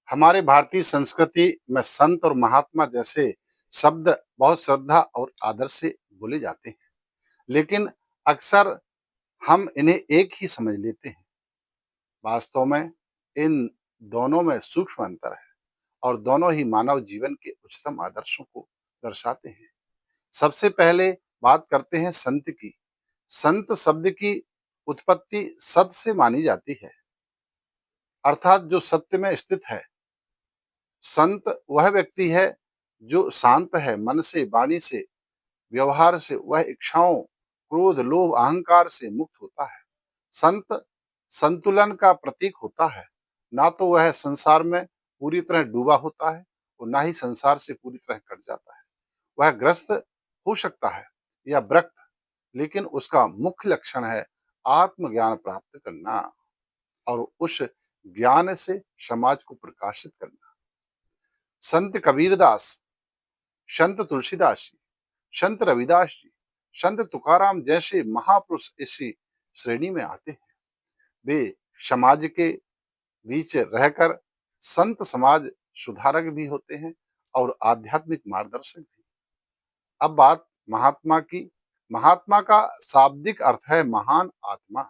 हमारे भारतीय संस्कृति में संत और महात्मा जैसे शब्द बहुत श्रद्धा और आदर से बोले जाते हैं, लेकिन अक्सर हम इन्हें एक ही समझ लेते हैं। वास्तव में इन दोनों में सूक्ष्म अंतर है और दोनों ही मानव जीवन के उच्चतम आदर्शों को दर्शाते हैं। सबसे पहले बात करते हैं संत की। संत शब्द की उत्पत्ति सत से मानी जाती है, अर्थात जो सत्य में स्थित है। संत वह व्यक्ति है जो शांत है, मन से, वाणी से, व्यवहार से, वह इच्छाओं, क्रोध, लोभ, अहंकार से मुक्त होता है। संत संतुलन का प्रतीक होता है। ना तो वह संसार में पूरी तरह डूबा होता है और ना ही संसार से पूरी तरह कट जाता है। वह ग्रस्त हो सकता है या विरक्त, लेकिन उसका मुख्य लक्षण है आत्मज्ञान प्राप्त करना और उस ज्ञान से समाज को प्रकाशित करना। संत कबीरदास, संत तुलसीदास जी, संत रविदास जी, संत तुकाराम जैसे महापुरुष इसी श्रेणी में आते हैं। वे समाज के बीच रहकर संत समाज सुधारक भी होते हैं और आध्यात्मिक मार्गदर्शक भी। अब बात महात्मा की। महात्मा का शाब्दिक अर्थ है महान आत्मा।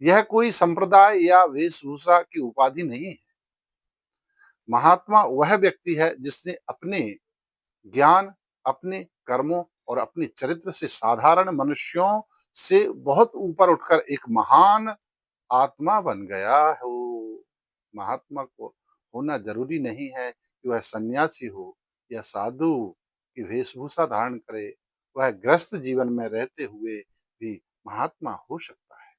यह कोई संप्रदाय या वेशभूषा की उपाधि नहीं है। महात्मा वह व्यक्ति है जिसने अपने ज्ञान, अपने कर्मों और अपने चरित्र से साधारण मनुष्यों से बहुत ऊपर उठकर एक महान आत्मा बन गया हो। महात्मा को होना जरूरी नहीं है कि वह सन्यासी हो या साधु की वेशभूषा धारण करे। वह ग्रस्त जीवन में रहते हुए भी महात्मा हो सकता है।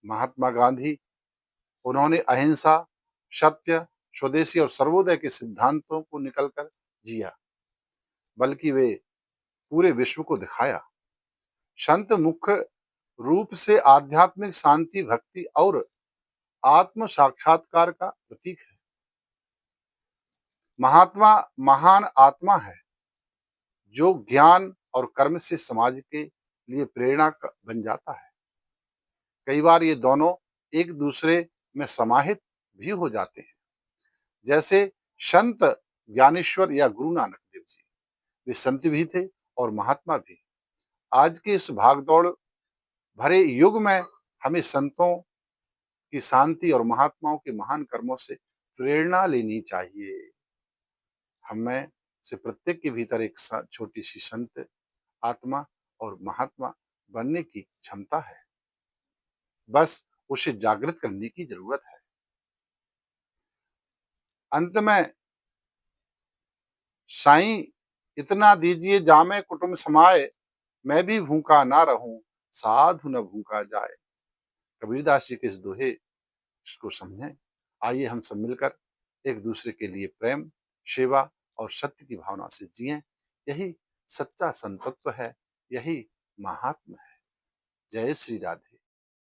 महात्मा गांधी, उन्होंने अहिंसा, सत्य, स्वदेशी और सर्वोदय के सिद्धांतों को निकलकर जिया, बल्कि वे पूरे विश्व को दिखाया। संत मुख्य रूप से आध्यात्मिक शांति, भक्ति और आत्म साक्षात्कार का प्रतीक है। महात्मा महान आत्मा है जो ज्ञान और कर्म से समाज के लिए प्रेरणा बन जाता है। कई बार ये दोनों एक दूसरे में समाहित भी हो जाते हैं। जैसे संत ज्ञानेश्वर या गुरु नानक देव जी, वे संत भी थे और महात्मा भी। आज के इस भागदौड़ भरे युग में हमें संतों की शांति और महात्माओं के महान कर्मों से प्रेरणा लेनी चाहिए। हमें से प्रत्येक के भीतर एक छोटी सी संत आत्मा और महात्मा बनने की क्षमता है। बस उसे जागृत करने की जरूरत है। अंत में साईं इतना दीजिए जामे कुटुंब समाए, मैं भी भूखा ना रहूं, साधु न भूखा जाए। कबीरदास जी के इस दोहे को समझें। आइए हम सब मिलकर एक दूसरे के लिए प्रेम, सेवा और सत्य की भावना से जिएं। यही सच्चा संतत्व है, यही महात्मा है। जय श्री राधे।